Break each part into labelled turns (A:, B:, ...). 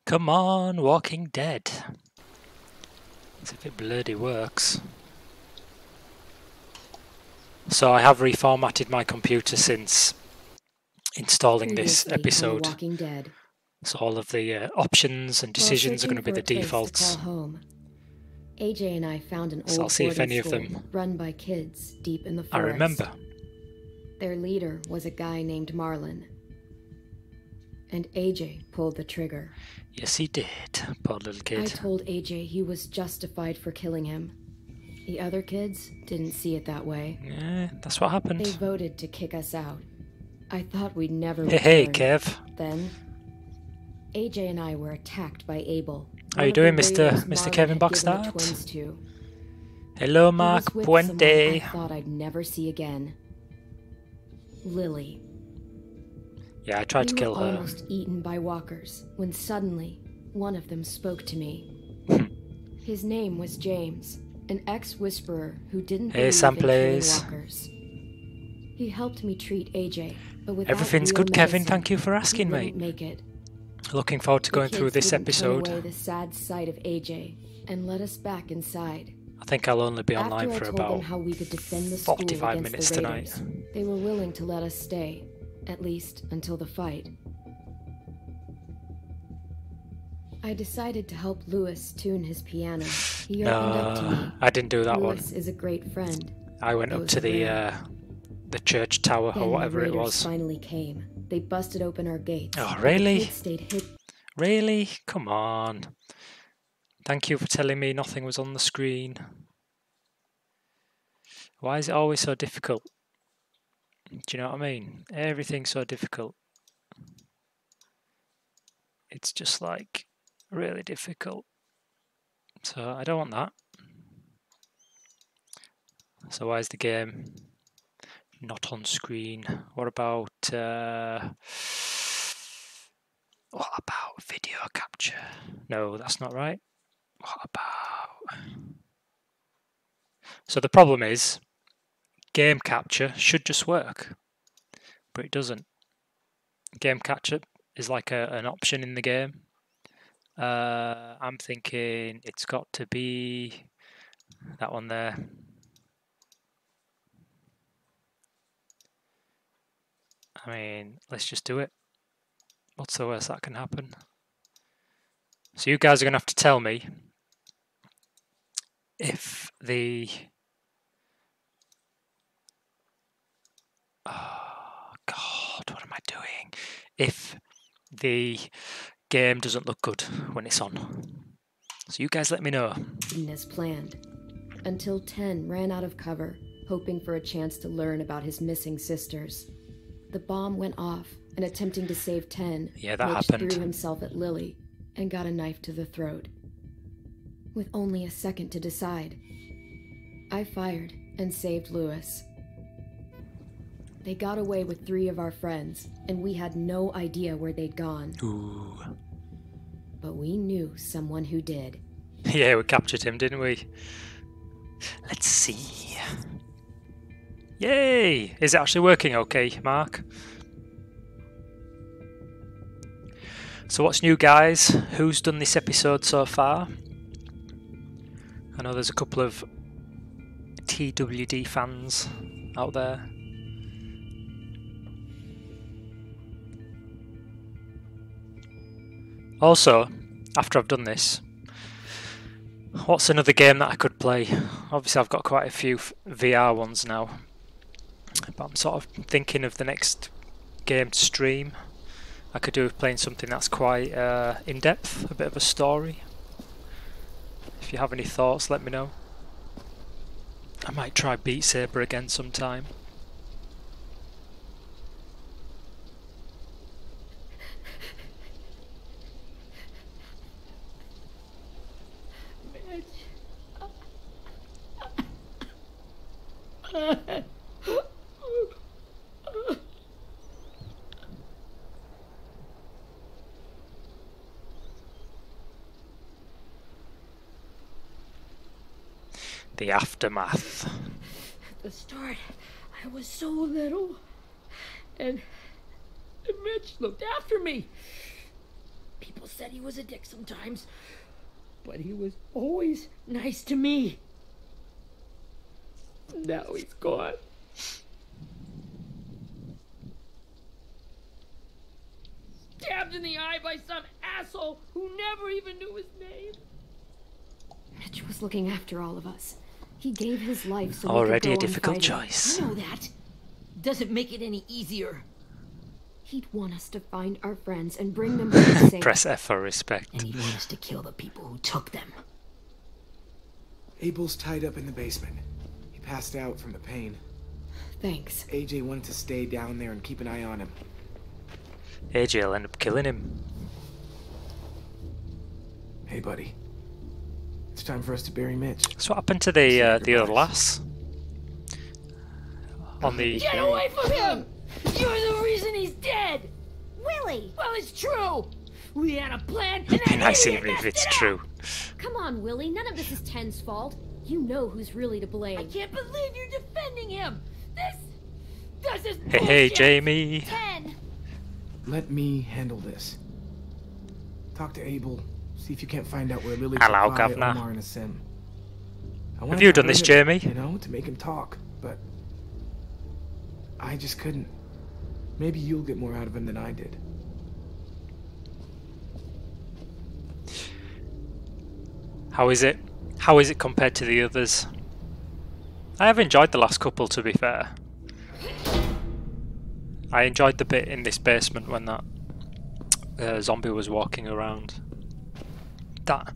A: Come on, Walking Dead. As if it bloody works. So I have reformatted my computer since installing this episode.
B: Walking Dead.
A: So all of the options and decisions are going to be the defaults.
B: AJ and I found an
A: So
B: old
A: I'll see if any of
B: boarding
A: them
B: school run by kids deep in the forest.
A: I remember.
B: Their leader was a guy named Marlon. And AJ pulled the trigger.
A: Yes, he did. Poor little kid.
B: I told AJ he was justified for killing him. The other kids didn't see it that way.
A: Yeah, that's what happened.
B: They voted to kick us out. I thought we'd never
A: Hey,
B: return.
A: Kev.
B: Then, AJ and I were attacked by Abel.
A: How you doing, Mr. Kevin Boxstad? Hello, Mark Puente.
B: I thought I'd never see again. Lily.
A: Yeah, I tried to kill her.
B: Almost eaten by walkers when suddenly one of them spoke to me. His name was James, an ex-whisperer who didn't believe in killing walkers. He helped me treat AJ, but without
A: everything's good, Kevin. Thank you for asking, mate.
B: Make it.
A: Looking forward to going through this episode.
B: Turn away the sad sight of AJ and let us back inside.
A: I think I'll only be online for about
B: how we could defend the
A: 45 minutes tonight.
B: They were willing to let us stay, at least until the fight. I decided to help Lewis tune his piano. He opened up to me.
A: I didn't do that
B: Lewis is a great friend.
A: I went up to the church tower or whatever it was.
B: Finally came. They busted open our gates.
A: Oh, really? Really? Come on. Thank you for telling me nothing was on the screen. Why is it always so difficult? Do you know what I mean? Everything's so difficult. It's just like really difficult. So I don't want that. So why is the game not on screen? What about video capture? No, that's not right. What about? So the problem is, game capture should just work, but it doesn't. Game capture is like an option in the game. I'm thinking it's got to be that one there. I mean, let's just do it. What's the worst that can happen? So you guys are going to have to tell me if the... Oh, God, what am I doing? If the game doesn't look good when it's on. So you guys let me know.
B: As planned, until 10 ran out of cover, hoping for a chance to learn about his missing sisters. The bomb went off, and attempting to save 10,
A: yeah, that happened.
B: Threw himself at Lily and got a knife to the throat. With only a second to decide, I fired and saved Lewis. They got away with 3 of our friends, and we had no idea where they'd gone.
A: Ooh.
B: But we knew someone who did.
A: Yeah, we captured him, didn't we? Let's see. Yay! Is it actually working okay, Mark? So what's new, guys? Who's done this episode so far? I know there's a couple of TWD fans out there. Also, after I've done this, what's another game that I could play? Obviously I've got quite a few VR ones now, but I'm sort of thinking of the next game to stream. I could do with playing something that's quite in-depth, a bit of a story. If you have any thoughts, let me know. I might try Beat Saber again sometime. The aftermath.
C: At the start, I was so little, and Mitch looked after me. People said he was a dick sometimes, but he was always nice to me. Now he's gone. Stabbed in the eye by some asshole who never even knew his name.
B: Mitch was looking after all of us. He gave his life so we
A: Already
B: could
A: a
B: go on
A: difficult
B: fighting.
A: choice.
C: I know that. Doesn't make it any easier.
B: He'd want us to find our friends and bring them back safe.
A: Press F for respect.
C: And he'd want us to kill the people who took them.
D: Abel's tied up in the basement. He passed out from the pain.
B: Thanks.
D: AJ wanted to stay down there and keep an eye on him.
A: AJ will end up killing him.
D: Hey, buddy. It's time for us to bury Mitch.
A: So what happened to the other lass? On the...
C: Get away from him! You're the reason he's dead!
B: Willie!
C: Well, it's true! We had a plan and
A: It'd be
C: that
A: nice
C: idiot
A: even if
C: messed
A: it's
C: it up!
A: true.
B: Come on, Willie. None of this is Ten's fault. You know who's really to blame.
C: I can't believe you're defending him! This is
A: Hey, hey,
C: bullshit.
A: Jamie.
B: Ten!
D: Let me handle this. Talk to Abel. See if you can't find out where Lily
A: Hello,
D: took Vi,
A: Governor.
D: Omar, and a sim. I
A: Have
D: wanted
A: you
D: to
A: done this,
D: hurt
A: Jamie?
D: him, you know, to make him talk, but I just couldn't. Maybe you'll get more out of him than I did.
A: How is it? How is it compared to the others? I have enjoyed the last couple, to be fair. I enjoyed the bit in this basement when that zombie was walking around. That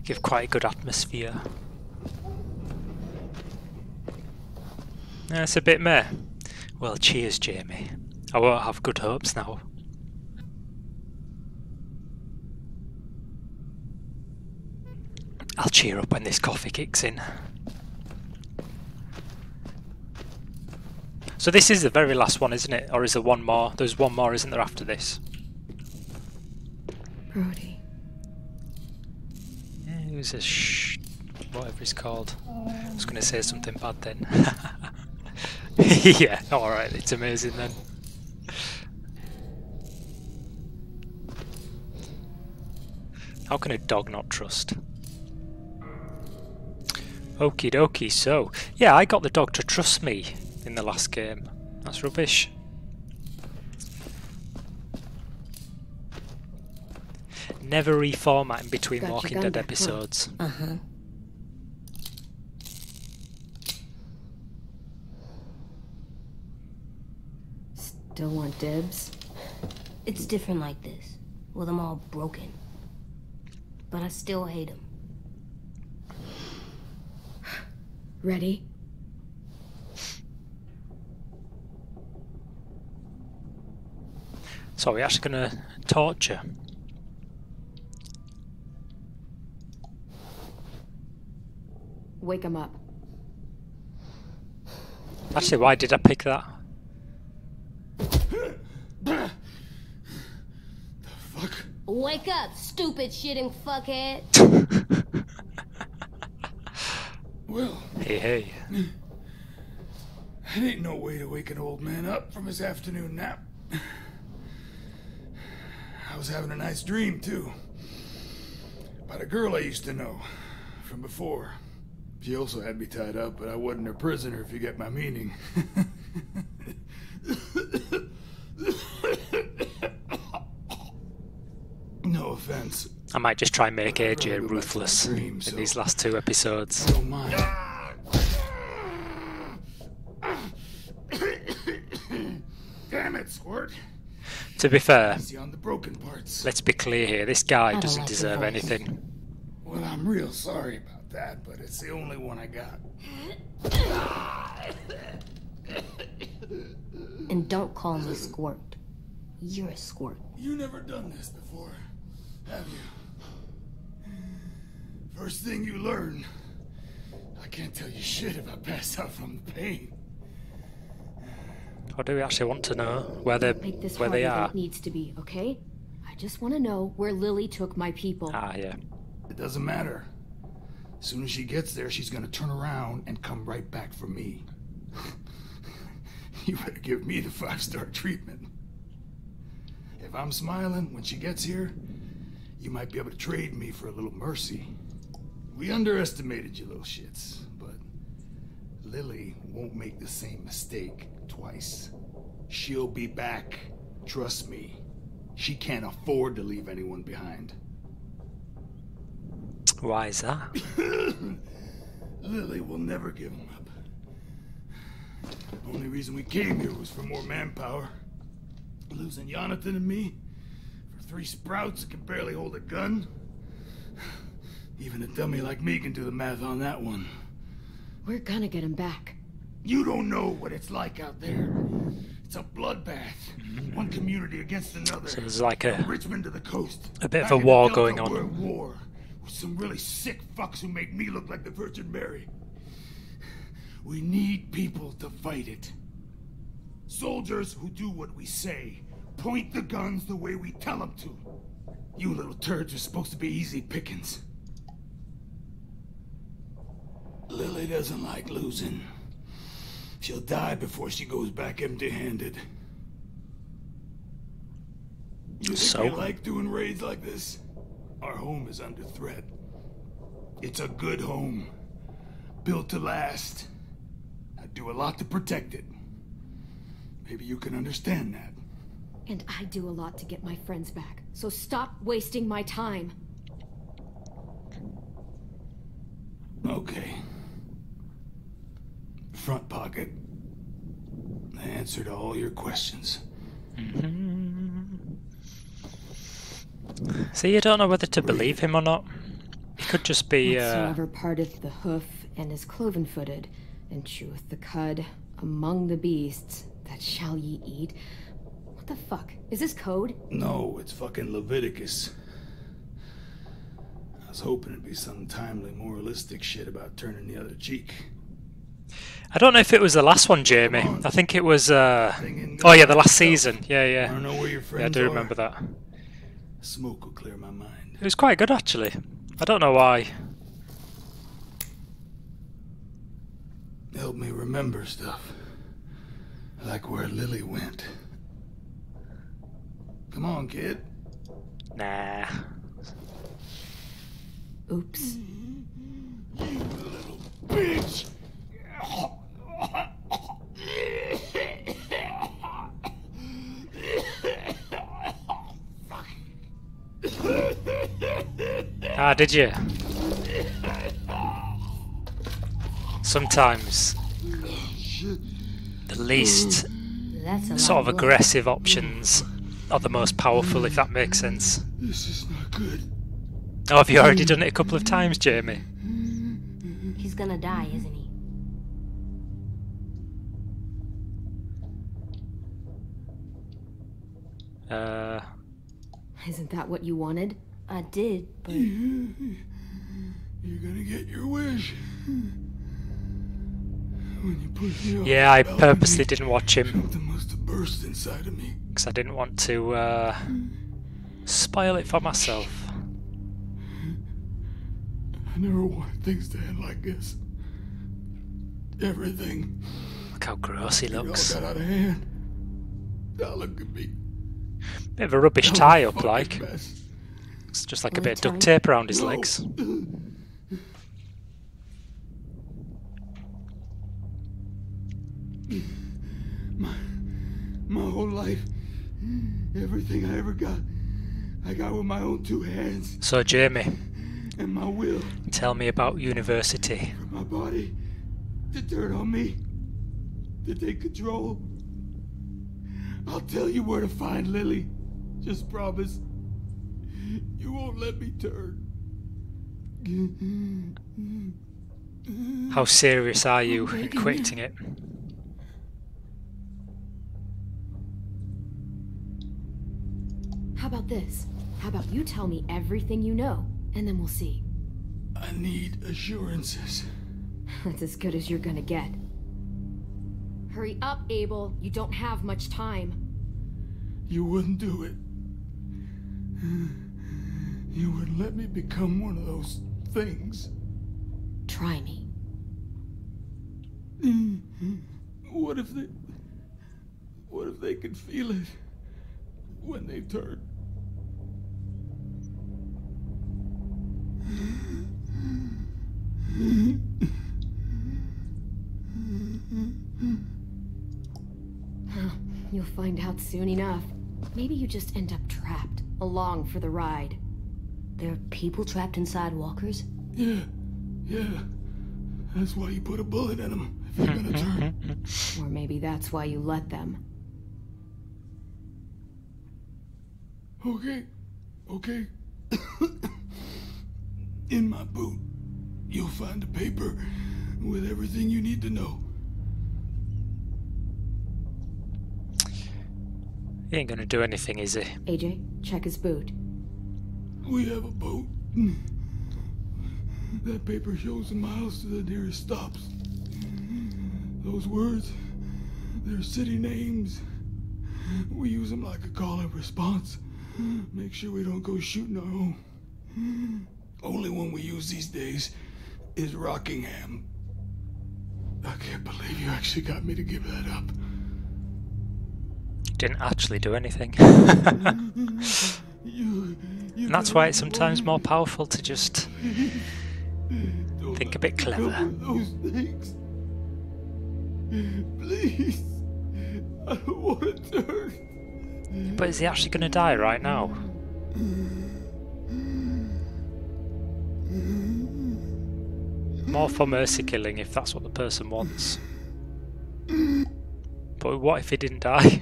A: gave quite a good atmosphere. It's a bit meh. Well, cheers, Jamie. I won't have good hopes now. I'll cheer up when this coffee kicks in. So this is the very last one, isn't it? Or is there one more? There's one more, isn't there, after this?
B: Brody.
A: Yeah, it was a whatever it's called. I was going to say something bad then. Yeah, alright, it's amazing then. How can a dog not trust? Okie dokie, so yeah, I got the dog to trust me in the last game. That's rubbish. Never reformatting between
B: Got your
A: Walking
B: gun
A: Dead
B: back, huh?
A: episodes.
C: Uh-huh.
B: Still want dibs?
E: It's different like this, with them all broken. But I still hate them.
B: Ready?
A: So we're actually going to torture.
B: Wake him up.
A: Actually, why did I pick that?
D: The fuck?
E: Wake up, stupid shitting fuckhead!
F: Well,
A: Hey, hey.
F: it ain't no way to wake an old man up from his afternoon nap. I was having a nice dream, too. About a girl I used to know from before. She also had me tied up, but I wasn't her prisoner, if you get my meaning. No offense.
A: I might just try and make
F: I'd rather
A: AJ
F: go back to my
A: ruthless
F: dream,
A: in
F: so-
A: these last two episodes.
F: Don't mind. Damn it, Squirt.
A: To be fair,
F: Easy on the broken parts.
A: let's be clear here, this guy
E: don't
A: doesn't
E: like your
A: deserve
E: voice.
A: anything.
F: Well, I'm real sorry about that, but it's the only one I got.
E: And don't call me Squirt. You're a squirt.
F: You never done this before, have you? First thing you learn, I can't tell you shit if I pass out from the pain.
A: Or do we actually want to know where
B: Make this
A: they
B: harder than
A: are?
B: it needs to be, okay? I just want to know where Lily took my people.
A: Ah, yeah.
F: It doesn't matter. As soon as she gets there, she's gonna turn around and come right back for me. You better give me the 5-star treatment. If I'm smiling when she gets here, you might be able to trade me for a little mercy. We underestimated you little shits, but Lily won't make the same mistake twice. She'll be back. Trust me. She can't afford to leave anyone behind.
A: Why is that?
F: Lily will never give him up. Only reason we came here was for more manpower. Losing Jonathan and me for 3 sprouts that can barely hold a gun. Even a dummy like me can do the math on that one.
B: We're gonna get him back.
F: You don't know what it's like out there. It's a bloodbath. One community against another.
A: So there's like
F: From Richmond to the coast.
A: a bit of
F: Back
A: a
F: in the
A: war
F: Delta,
A: going on.
F: we're at war with some really sick fucks who make me look like the Virgin Mary. We need people to fight it. Soldiers who do what we say. Point the guns the way we tell them to. You little turds are supposed to be easy pickings. Lily doesn't like losing. She'll die before she goes back empty-handed. You think we like doing raids like this? Our home is under threat. It's a good home. Built to last. I do a lot to protect it. Maybe you can understand that.
B: And I do a lot to get my friends back. So stop wasting my time.
F: Okay. Front pocket. The answer to all your questions.
A: See, you don't know whether to believe him or not. He could just be.
B: Whatsoever parteth the hoof and is cloven-footed, and cheweth the cud among the beasts, that shall ye eat. What the fuck? Is this code?
F: No, it's fucking Leviticus. I was hoping it'd be some timely moralistic shit about turning the other cheek.
A: I don't know if it was the last one, Jamie. I think it was. Oh yeah, the last season. Yeah.
F: I don't know where your friends
A: Yeah, I do
F: are.
A: remember that.
F: Smoke will clear my mind.
A: It was quite good actually. I don't know why.
F: Help me remember stuff. Like where Lily went. Come on, kid.
A: Nah.
B: Oops.
F: You little bitch!
A: Ah, did you? Sometimes the least
E: That's a
A: sort
E: lot
A: of
E: blood.
A: aggressive options are the most powerful, if that makes sense.
F: This is not good.
A: Oh, have you already done it a couple of times, Jamie?
E: He's gonna die, isn't he?
B: Isn't that what you wanted?
E: I did, but
F: You're gonna get your wish. When you push me off
A: Yeah, I
F: the balcony,
A: purposely didn't watch him
F: something must have burst inside of me.
A: because I didn't want to spoil it for myself.
F: I never wanted things to end like this. Everything.
A: Look how gross he
F: It all
A: looks.
F: got out of hand. Now look at me.
A: Bit of a rubbish
F: I'm a
A: tie-up,
F: fucking
A: like.
F: mess.
A: It's just like a
B: Will
A: bit
B: it
A: of duct
B: turn?
A: tape around his
F: No.
A: legs.
F: My whole life, everything I ever got, I got with my own 2 hands
A: So, Jamie,
F: and my will.
A: tell me about university.
F: For my body to turn on me, to take control. I'll tell you where to find Lily. Just promise. You won't let me turn.
A: How serious are you in quitting it?
B: How about this? How about you tell me everything you know, and then we'll see.
F: I need assurances.
B: That's as good as you're gonna get. Hurry up, Abel. You don't have much time.
F: You wouldn't do it. You wouldn't let me become one of those things.
B: Try me.
F: What if they could feel it when they turn?
B: find out soon enough. Maybe you just end up trapped, along for the ride.
E: There are people trapped inside walkers?
F: Yeah. That's why you put a bullet in them, if you're gonna turn.
B: Or maybe that's why you let them.
F: Okay. In my boot, you'll find a paper with everything you need to know.
A: He ain't gonna do anything, is he?
B: AJ, check his boot.
F: We have a boat. That paper shows the miles to the nearest stops. Those words, they're city names. We use them like a call and response. Make sure we don't go shooting our own. Only one we use these days is Rockingham. I can't believe you actually got me to give that up.
A: Didn't actually do anything.
F: You
A: And that's why it's sometimes more powerful to just think a bit clever.
F: Those things. Please. I don't want to turn.
A: But is he actually going to die right now? More for mercy killing if that's what the person wants. But what if he didn't die?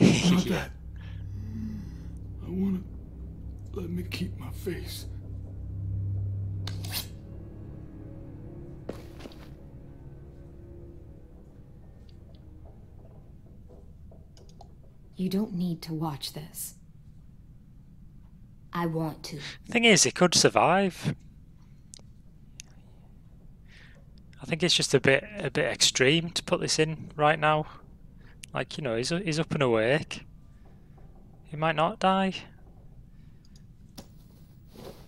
F: Not that. I want to let me keep my face.
B: You don't need to watch this.
E: I want to.
A: Thing is, he could survive. I think it's just a bit extreme to put this in right now. Like, you know, he's up and awake. He might not die.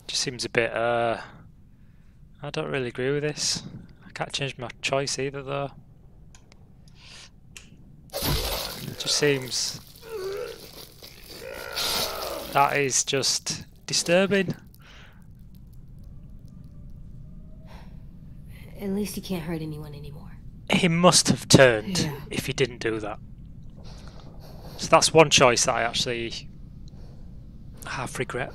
A: Just seems a bit, I don't really agree with this. I can't change my choice either, though. It just seems... That is just disturbing.
E: At least he can't hurt anyone anymore.
A: He must have turned if he didn't do that. So that's one choice that I actually half regret.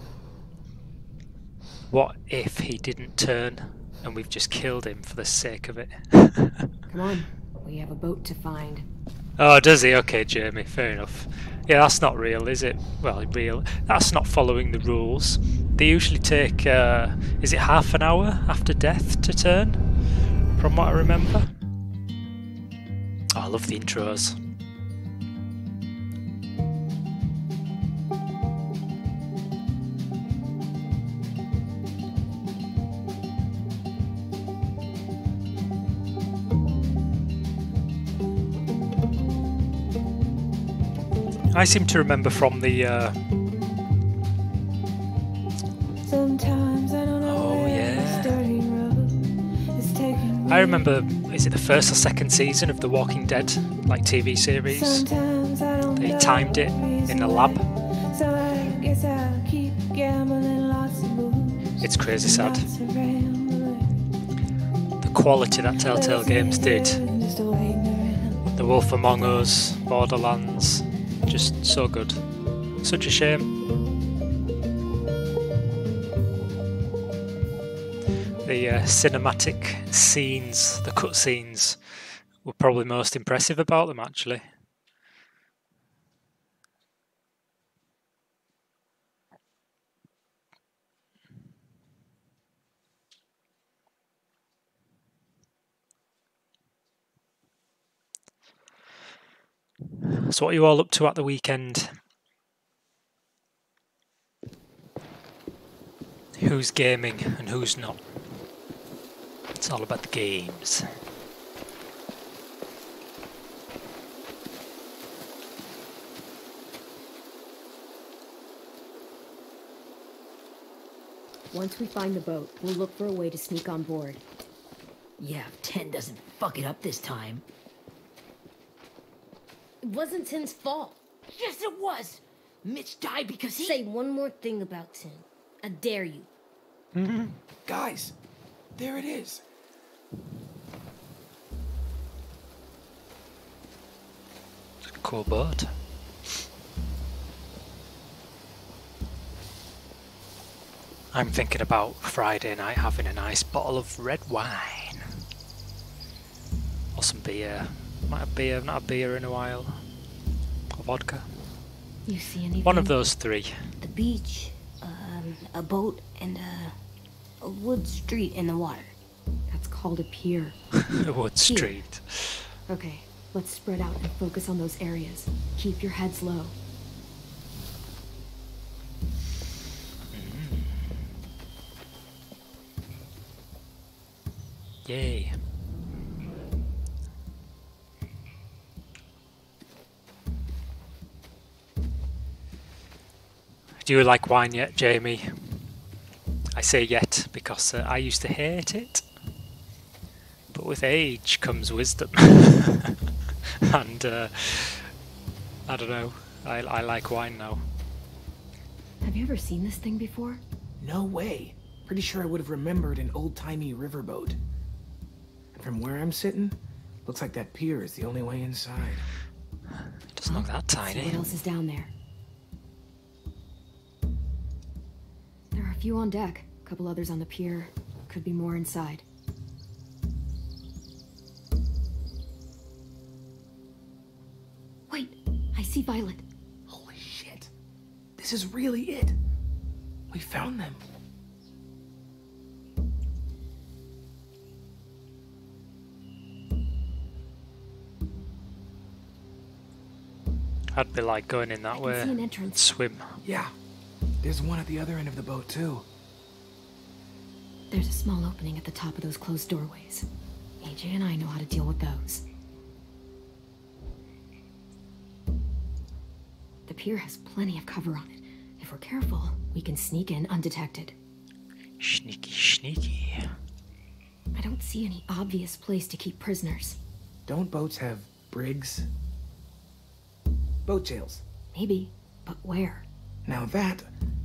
A: What if he didn't turn and we've just killed him for the sake of it?
B: Come on, we have a boat to find.
A: Oh, does he? Okay, Jamie, fair enough. Yeah, that's not real, is it? Well, real. That's not following the rules. They usually take, is it half an hour after death to turn? From what I remember. Oh, I love the intros. I seem to remember from the
G: Sometimes I don't know.
A: Oh yeah.
G: It's taking
A: I remember, is it the first or second season of The Walking Dead, like TV series?
G: Sometimes I don't
A: They
G: know
A: timed it in the lab.
G: So I guess I'll keep gambling lots of moves.
A: It's crazy sad.
G: Lots of rambling.
A: The quality that Telltale Games did.
G: Just waiting around.
A: The Wolf Among Us, Borderlands, just so good. Such a shame. The cinematic scenes, the cutscenes, were probably most impressive about them, actually. So what are you all up to at the weekend? Who's gaming and who's not? It's all about the games.
B: Once we find the boat, we'll look for a way to sneak on board.
H: Yeah, if 10 doesn't fuck it up this time.
E: It wasn't Tin's fault.
H: Yes, it was! Mitch died because he...
E: Say one more thing about Tin. I dare you.
D: Guys, there it is.
A: Cool boat. I'm thinking about Friday night having a nice bottle of red wine. Or some beer. Might have beer, not had beer in a while. Or vodka.
E: You see anything?
A: One of those three.
E: The beach, a boat, and a wood street in the water.
B: That's called a pier.
A: Wood Street.
B: Okay, let's spread out and focus on those areas. Keep your heads low.
A: Yay. Do you like wine yet, Jamie? I say yet because I used to hate it. But with age comes wisdom. And I don't know, I like wine now.
B: Have you ever seen this thing before?
D: No way. Pretty sure I would have remembered an old-timey riverboat. And from where I'm sitting, looks like that pier is the only way inside.
A: It doesn't look that
B: Let's see
A: tiny.
B: what else is down there? There are a few on deck, a couple others on the pier. Could be more inside. Wait, I see Violet.
D: Holy shit. This is really it. We found them.
A: I'd be like going in that
B: I
A: way.
B: can see an entrance.
A: Swim.
D: Yeah. There's one at the other end of the boat, too.
B: There's a small opening at the top of those closed doorways. AJ and I know how to deal with those. The pier has plenty of cover on it. If we're careful, we can sneak in undetected.
A: Sneaky, sneaky.
B: I don't see any obvious place to keep prisoners.
D: Don't boats have brigs? Boat jails.
B: Maybe, but where?
D: Now that,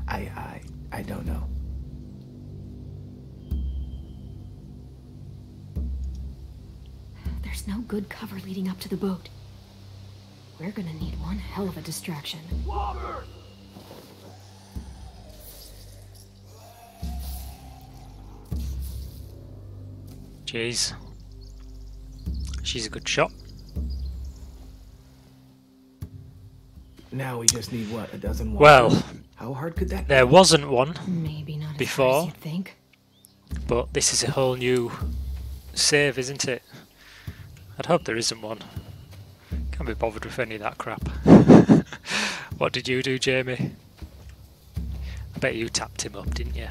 D: I don't know.
B: There's no good cover leading up to the boat. We're gonna need one hell of a distraction.
A: Jeez. She's a good shot.
D: Now we just need, what, a dozen walkers?
A: Well,
D: How hard could that
A: there
D: be?
A: wasn't one
B: Maybe not as
A: Before?
B: hard as you'd think.
A: but this is a whole new save, isn't it? I'd hope there isn't one. Can't be bothered with any of that crap. What did you do, Jamie? I bet you tapped him up, didn't you?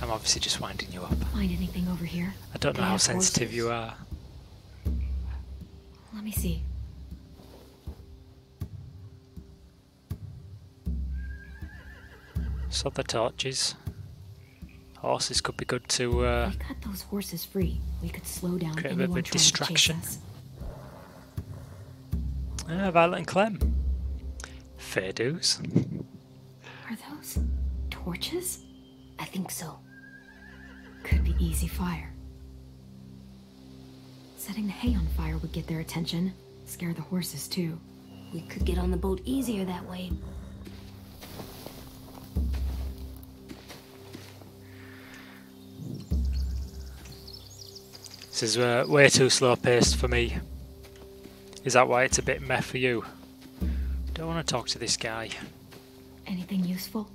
A: I'm obviously just winding you up.
B: Find anything over here?
A: I don't know
B: They
A: how
B: have
A: sensitive
B: horses.
A: you are.
B: Let me see.
A: So the torches. Horses could be good to
B: If we cut those horses free, we could slow down
A: create a bit
B: anyone
A: of a
B: trying to chase
A: distraction.
B: us.
A: Violet and Clem. Fair dues.
B: Are those torches?
E: I think so.
B: Could be easy fire. Setting the hay on fire would get their attention. Scare the horses too.
E: We could get on the boat easier that way.
A: This is way too slow paced for me. Is that why it's a bit meh for you? Don't want to talk to this guy.
B: Anything useful?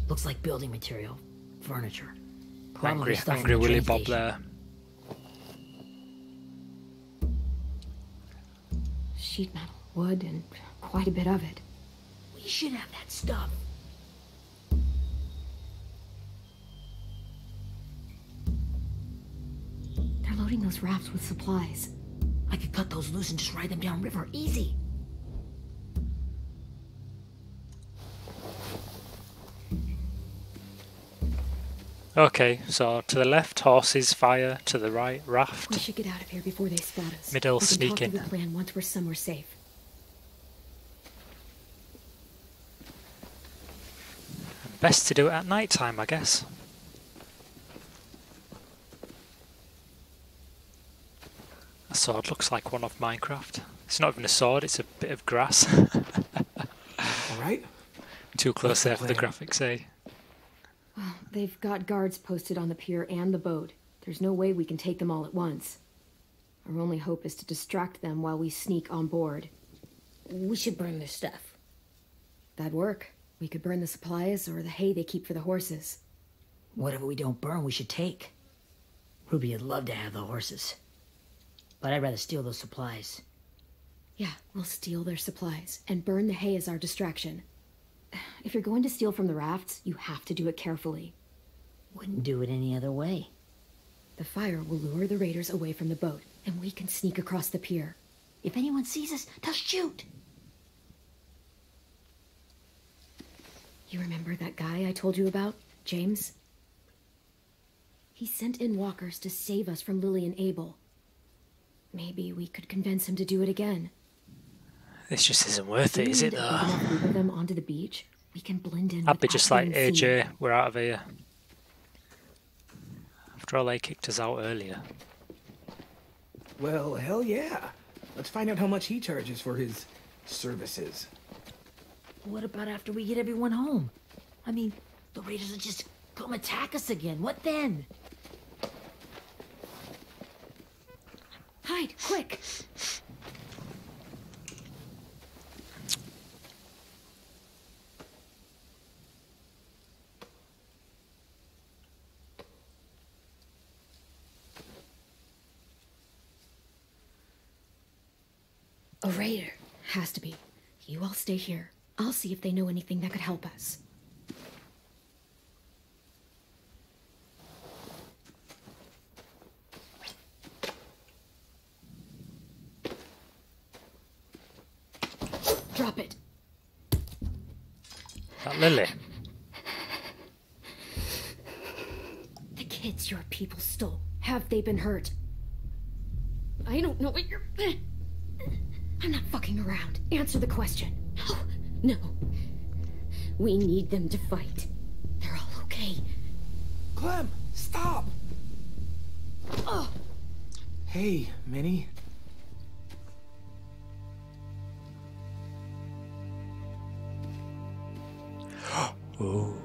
H: Looks like building material. Furniture.
A: Angry,
H: stuff from
A: angry
H: the
A: Willy
H: train
A: Bob
H: station.
A: there.
B: Sheet metal, wood, and quite a bit of it.
H: We should have that stuff.
B: They're loading those rafts with supplies.
H: I could cut those loose and just ride them downriver. Easy.
A: Okay, so to the left, horses, fire. To the right,
B: We
A: raft.
B: should get out of here before they spot us.
A: Middle,
B: we can
A: sneak
B: talk
A: in.
B: through the plan once we're somewhere safe.
A: Best to do it at night time, I guess. sword looks like one off Minecraft. It's not even a sword, it's a bit of grass.
D: Alright.
A: Too close there for the graphics, eh?
B: Well, they've got guards posted on the pier and the boat. There's no way we can take them all at once. Our only hope is to distract them while we sneak on board.
H: We should burn their stuff.
B: That'd work. We could burn the supplies or the hay they keep for the horses.
H: Whatever we don't burn, we should take. Ruby would love to have the horses. But I'd rather steal those supplies.
B: Yeah, we'll steal their supplies and burn the hay as our distraction. If you're going to steal from the rafts, you have to do it carefully.
H: Wouldn't do it any other way.
B: The fire will lure the raiders away from the boat, and we can sneak across the pier.
H: If anyone sees us, they'll shoot.
B: You remember that guy I told you about, James? He sent in walkers to save us from Lily and Abel. Maybe we could convince him to do it again.
A: This just isn't worth it, is it, though?
B: If we move them onto the beach, we can blend in.
A: I'd be
B: without
A: just like,
B: being seen.
A: AJ, we're out of here. After all, they kicked us out earlier.
D: Well, hell yeah. Let's find out how much he charges for his services.
H: What about after we get everyone home? I mean, the raiders will just come attack us again. What then?
B: Hide, quick! A raider. Has to be. You all stay here. I'll see if they know anything that could help us. Drop it.
A: That Lily.
B: The kids your people stole. Have they been hurt? I don't know what you're... I'm not fucking around. Answer the question. No. We need them to fight. They're all okay.
D: Clem, stop!
B: Oh.
D: Hey, Minnie.
A: Ooh.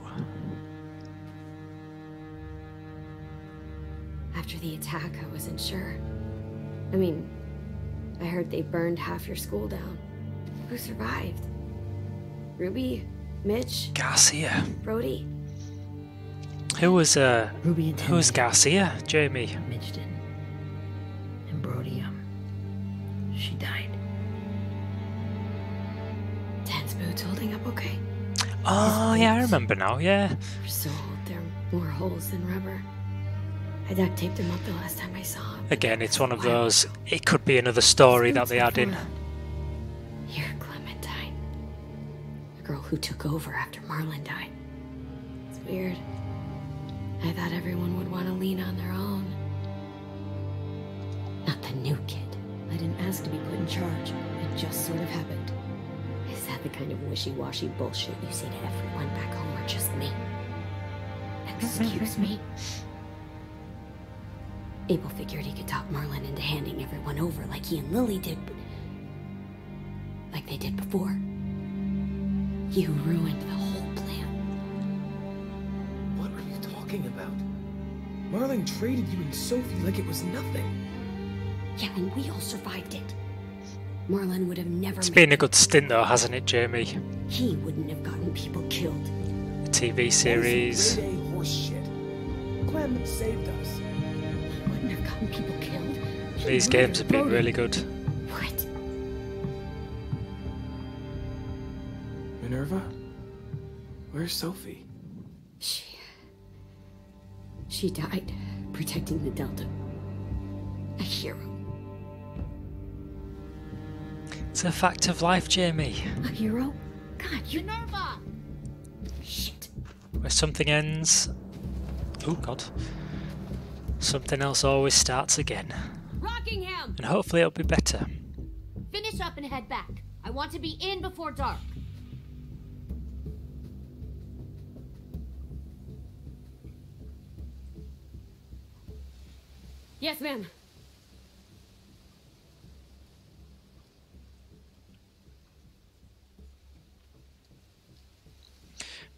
B: After the attack, I wasn't sure. I mean, I heard they burned half your school down. Who survived? Ruby? Mitch?
A: Garcia.
B: Brody?
A: Who was
H: Ruby and
A: who was
H: Tennessee.
A: Garcia? Jamie.
H: Mitch didn't. And Brody, she died.
B: Ten's boots holding up okay?
A: Oh yeah, I remember now. Yeah.
B: They're so old, there are more holes than rubber. I duct taped him up the last time I saw him.
A: Again, it's one of those. It could be another story that they add in.
B: Here, Clementine. The girl who took over after Marlon died. It's weird. I thought everyone would want to lean on their own. Not the new kid. I didn't ask to be put in charge. It just sort of happened. Is that the kind of wishy-washy bullshit you say to everyone back home, or just me? Excuse me? Abel figured he could talk Marlon into handing everyone over like he and Lily did, but... like they did before. You ruined the whole plan.
D: What are you talking about? Marlon traded you and Sophie like it was nothing.
B: Yeah, and we all survived it. Marlon would have never
A: It's
B: made
A: been a good stint though, hasn't it, Jamie?
B: He wouldn't have gotten people killed.
A: The TV series.
D: Grade A horse shit. Clem saved us.
B: He wouldn't have gotten people killed. He
A: These
B: would
A: games have been
B: Brody.
A: really good.
B: What?
D: Minerva? Where's Sophie?
B: She died protecting the Delta. A hero.
A: It's a fact of life, Jamie.
B: A hero? God, you Minerva! Shit.
A: Where something ends. Oh God. Something else always starts again.
C: Rockingham!
A: And hopefully it'll be better.
C: Finish up and head back. I want to be in before dark.
B: Yes, ma'am.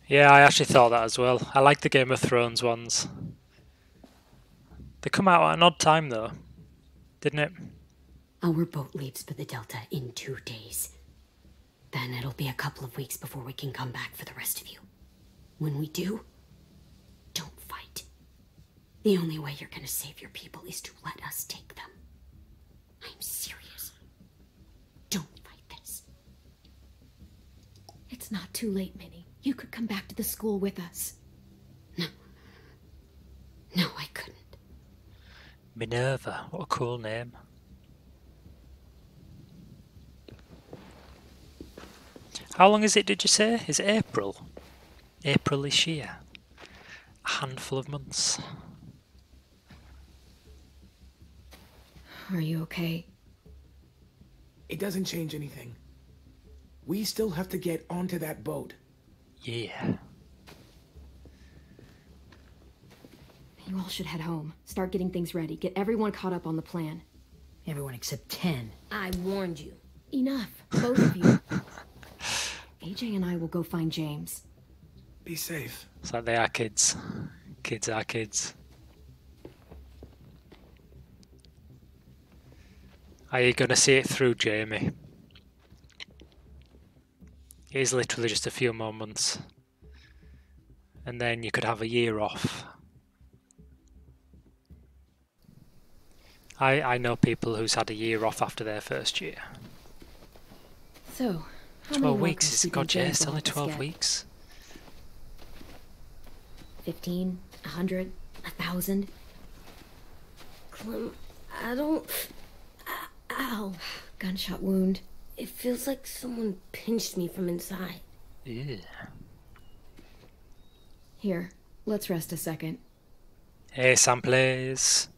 A: Yeah, I actually thought that as well. I like the Game of Thrones ones. They come out at an odd time though, didn't it?
B: Our boat leaves for the Delta in 2 days. Then it'll be a couple of weeks before we can come back for the rest of you. When we do, don't fight. The only way you're gonna save your people is to let us take them. I'm serious. Don't fight this. It's not too late, Minnie. You could come back to the school with us. No. No, I couldn't.
A: Minerva, what a cool name. How long is it, did you say? Is it April? April this year. A handful of months.
B: Are you okay?
D: It doesn't change anything. We still have to get onto that boat.
A: Yeah.
B: You all should head home. Start getting things ready. Get everyone caught up on the plan.
H: Everyone except 10.
E: I warned you.
B: Enough, both of you. AJ and I will go find James.
D: Be safe.
A: It's like they are kids. Kids are kids. Are you going to see it through, Jamie? It is literally just a few more months. And then you could have a year off. I know people who's had a year off after their first year.
B: So, how
A: 12
B: many
A: weeks,
B: is
A: God, yeah, it's only 12 weeks.
B: 15, 100, 1,000.
E: Clem, I don't... Ow.
B: Gunshot wound.
E: It feels like someone pinched me from inside.
A: Yeah.
B: Here, let's rest a second.
A: Hey, Sam plays.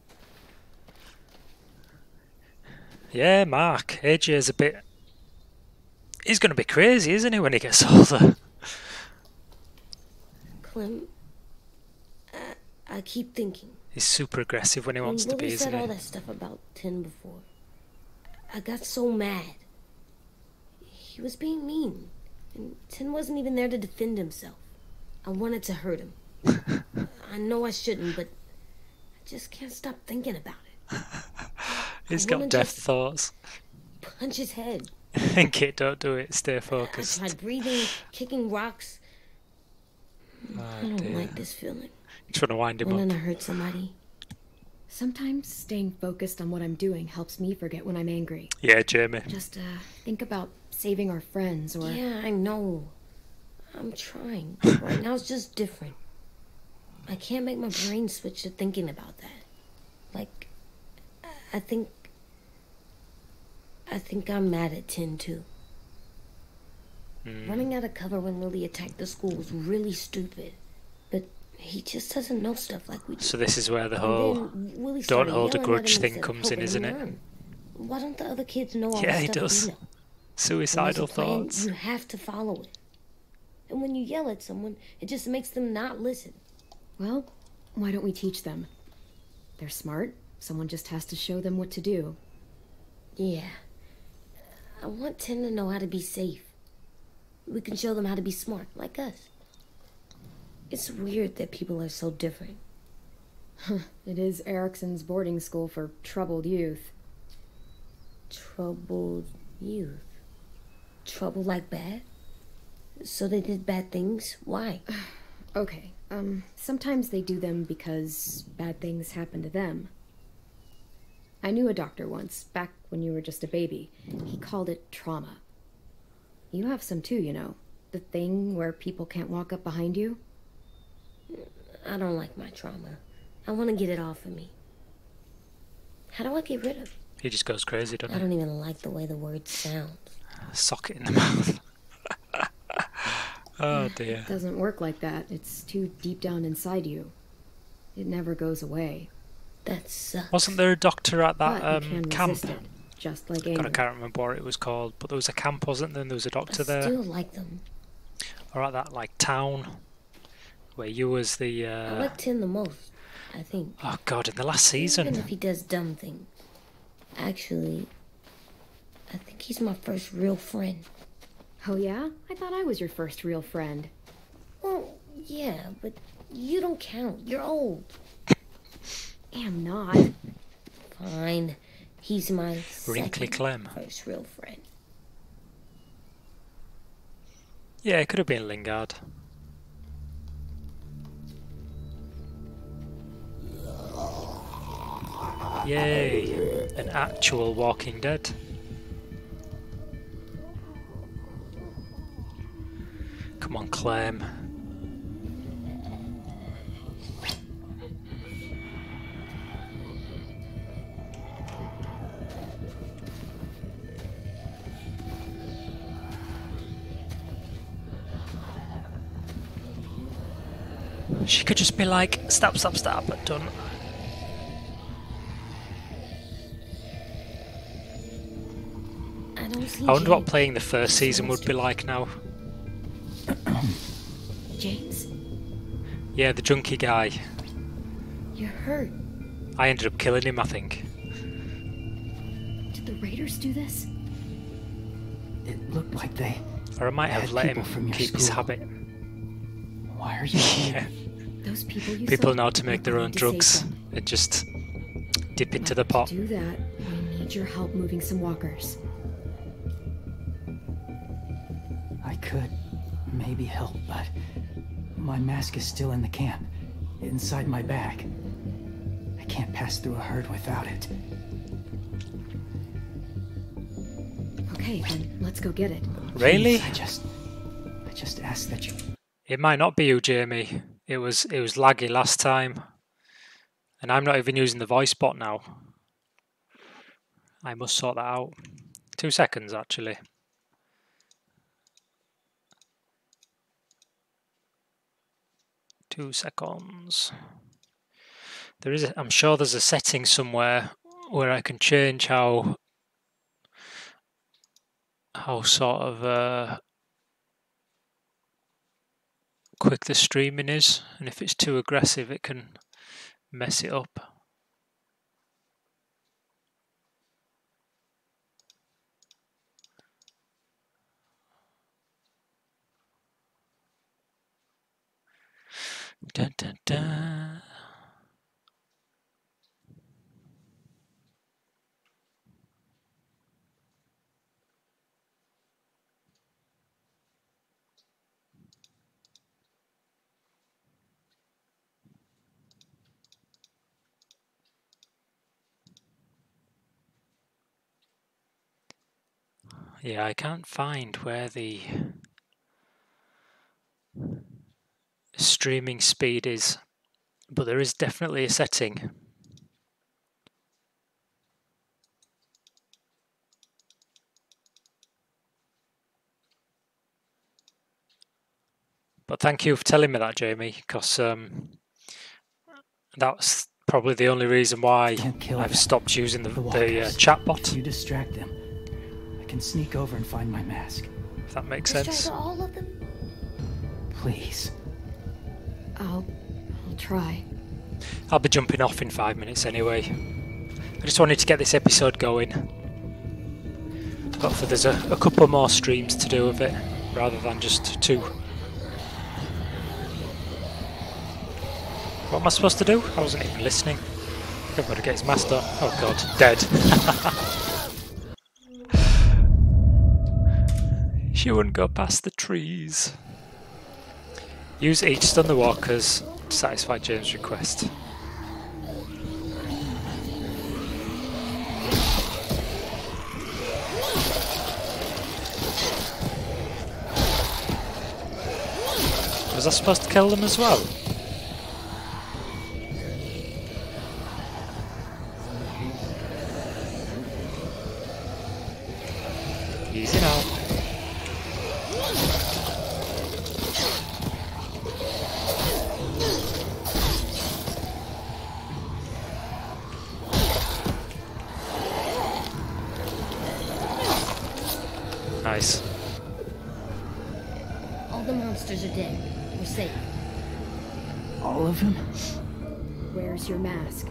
A: Yeah, Mark. AJ is a bit... He's going to be crazy, isn't he, when he gets older?
E: Clem, I keep thinking.
A: He's super aggressive when he wants to be,
E: Willie
A: isn't
E: said all
A: he?
E: that stuff about Tin before. I got so mad. He was being mean. And Tin wasn't even there to defend himself. I wanted to hurt him. I know I shouldn't, but I just can't stop thinking about it.
A: He's got death thoughts.
E: Punch his head.
A: Think it, don't do it. Stay
E: I
A: focused.
E: tried breathing, kicking rocks.
A: Oh,
E: I don't
A: dear.
E: like this feeling.
A: You're trying to wind him
E: When
A: up.
E: I hurt somebody.
B: Sometimes staying focused on what I'm doing helps me forget when I'm angry.
A: Yeah, Jamie.
B: Just think about saving our friends or...
E: Yeah, I know. I'm trying. Right now it's just different. I can't make my brain switch to thinking about that. Like, I think I'm mad at Tin too. Running out of cover when Lily attacked the school was really stupid. But he just doesn't know stuff like we do.
A: So this is where the
E: And
A: whole
E: then Willie
A: don't
E: started
A: hold a
E: yelling at
A: grudge
E: him
A: thing
E: instead of
A: comes in,
E: helping
A: isn't
E: him
A: it?
E: learn. Why don't the other kids know all
A: Yeah,
E: the
A: he
E: stuff
A: does.
E: we know? When
A: Suicidal
E: there's a plan,
A: thoughts.
E: You have to follow it. And when you yell at someone, it just makes them not listen.
B: Well, why don't we teach them? They're smart. Someone just has to show them what to do.
E: Yeah. I want Tin to know how to be safe. We can show them how to be smart, like us. It's weird that people are so different.
B: It is Erickson's boarding school for troubled youth.
E: Troubled youth? Trouble like bad? So they did bad things? Why?
B: Okay, sometimes they do them because bad things happen to them. I knew a doctor once, back when you were just a baby. He called it trauma. You have some too, you know. The thing where people can't walk up behind you.
E: I don't like my trauma. I want to get it off of me. How do I get rid of it?
A: He just goes crazy, doesn't
E: I
A: he?
E: don't even like the way the word sounds.
A: Sock it in the mouth. Oh dear.
B: It doesn't work like that. It's too deep down inside you. It never goes away.
E: That sucks.
A: Wasn't there a doctor at
B: But
A: that
B: you can
A: camp?
B: resist it, just like
A: God, I
B: anger.
A: can't remember what it was called, but there was a camp, wasn't there? And there was a doctor
E: I
A: there.
E: still like them.
A: Or at that like town where you was the
E: I like Tin the most, I think.
A: oh god, in the last
E: Even
A: season.
E: if he does dumb things. Actually, I think he's my first real friend.
B: Oh yeah? I thought I was your first real friend.
E: Well, Yeah, but you don't count. You're old.
B: I'm not.
E: Fine. He's my
A: Wrinkly Clem.
E: first real friend.
A: Yeah, it could have been Lingard. Yay! An actual Walking Dead. Come on, Clem. She could just be like, stop, stop, stop, but don't. I wonder what playing the first season would be like now.
B: James?
A: Yeah, the junkie guy.
B: You're hurt.
A: I ended up killing him, I think.
B: Did the raiders do this?
D: It looked like they...
A: Or I might have let him keep his habit.
D: Why are you here?
A: Yeah.
B: Those people you
A: People
B: saw,
A: know how to make their own drugs and just dip into the pot.
B: To do that, we need your help moving some walkers.
D: I could maybe help, but my mask is still in the camp, inside my bag. I can't pass through a herd without it.
B: Okay, then let's go get it.
A: Really?
D: Please, I just ask that you...
A: It might not be you, Jamie. It was laggy last time. And I'm not even using the voice bot now. I must sort that out. 2 seconds, actually. Two seconds. There is I'm sure there's a setting somewhere where I can change how sort of quick the streaming is, and if it's too aggressive it can mess it up. Dun, dun, dun. Yeah, I can't find where the streaming speed is, but there is definitely a setting. But thank you for telling me that, Jamie, because that's probably the only reason why I've stopped using the chatbot.
D: You distract them. I can sneak over and find my mask.
A: If that makes sense.
E: Distract all of them?
D: Please.
B: I'll try.
A: I'll be jumping off in 5 minutes anyway. I just wanted to get this episode going. Hopefully there's a couple more streams to do with it, rather than just 2. What am I supposed to do? I wasn't even listening. I've got to get his mask up. Oh god, dead. She wouldn't go past the trees. Use each stun the walkers to satisfy James' request. Was I supposed to kill them as well? Easy now. Nice.
E: All the monsters are dead. We're safe.
D: All of them?
B: Where's your mask?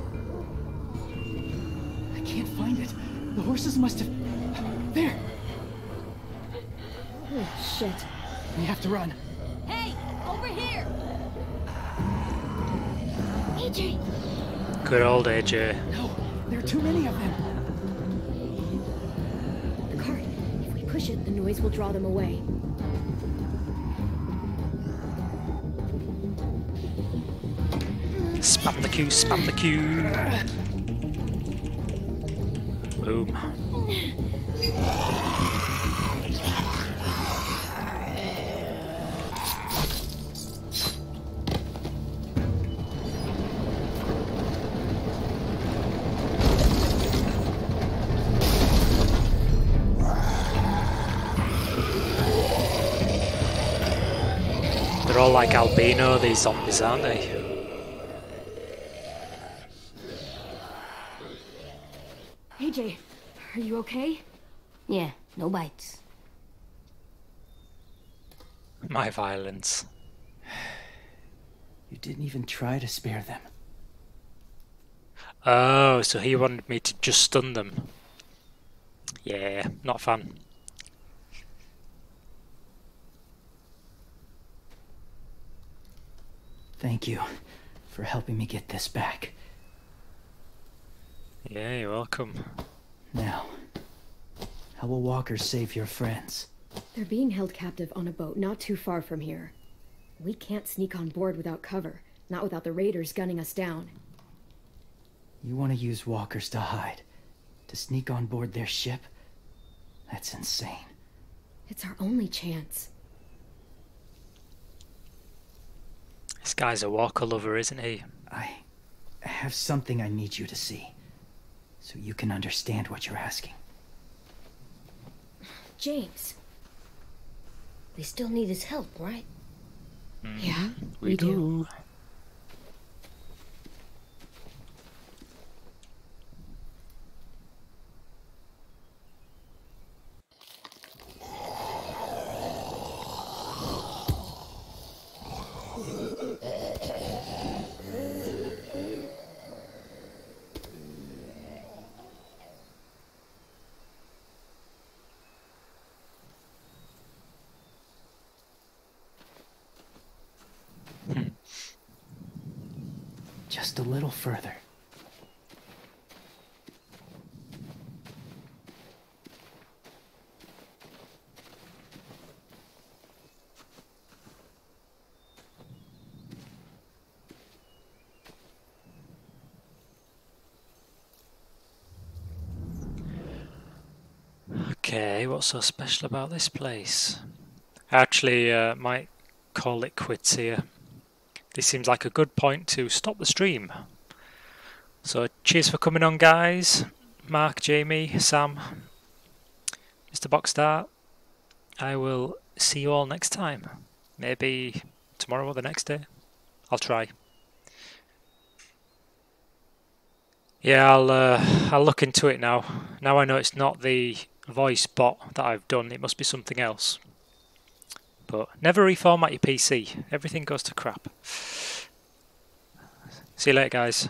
D: I can't find it. The horses must have... There!
B: Oh, shit.
D: We have to run.
E: Hey, over here! AJ!
A: Good old AJ.
D: No, there are too many of them.
B: The cart. If we push it, the noise will draw them away.
A: Spam the Q, spam the Q. Boom. They're all like albino, these zombies, aren't they?
B: AJ, are you okay?
E: Yeah, no bites.
A: My violence.
D: You didn't even try to spare them.
A: Oh, so he wanted me to just stun them. Yeah, not fun.
D: Thank you for helping me get this back.
A: Yeah, you're welcome.
D: Now, how will walkers save your friends?
B: They're being held captive on a boat not too far from here. We can't sneak on board without cover, not without the raiders gunning us down.
D: You want to use walkers to hide? To sneak on board their ship? That's insane.
B: It's our only chance.
A: This guy's a walker lover, isn't he?
D: I have something I need you to see, so you can understand what you're asking.
B: James.
E: We still need his help, right?
B: Yeah,
A: We do.
D: Just a little further.
A: Okay, what's so special about this place? I actually might call it quits here. This seems like a good point to stop the stream. So cheers for coming on, guys. Mark, Jamie, Sam, Mr. Boxstar. I will see you all next time. Maybe tomorrow or the next day. I'll try. Yeah, I'll look into it now. Now I know it's not the voice bot that I've done. It must be something else. But never reformat your PC. Everything goes to crap. See you later, guys.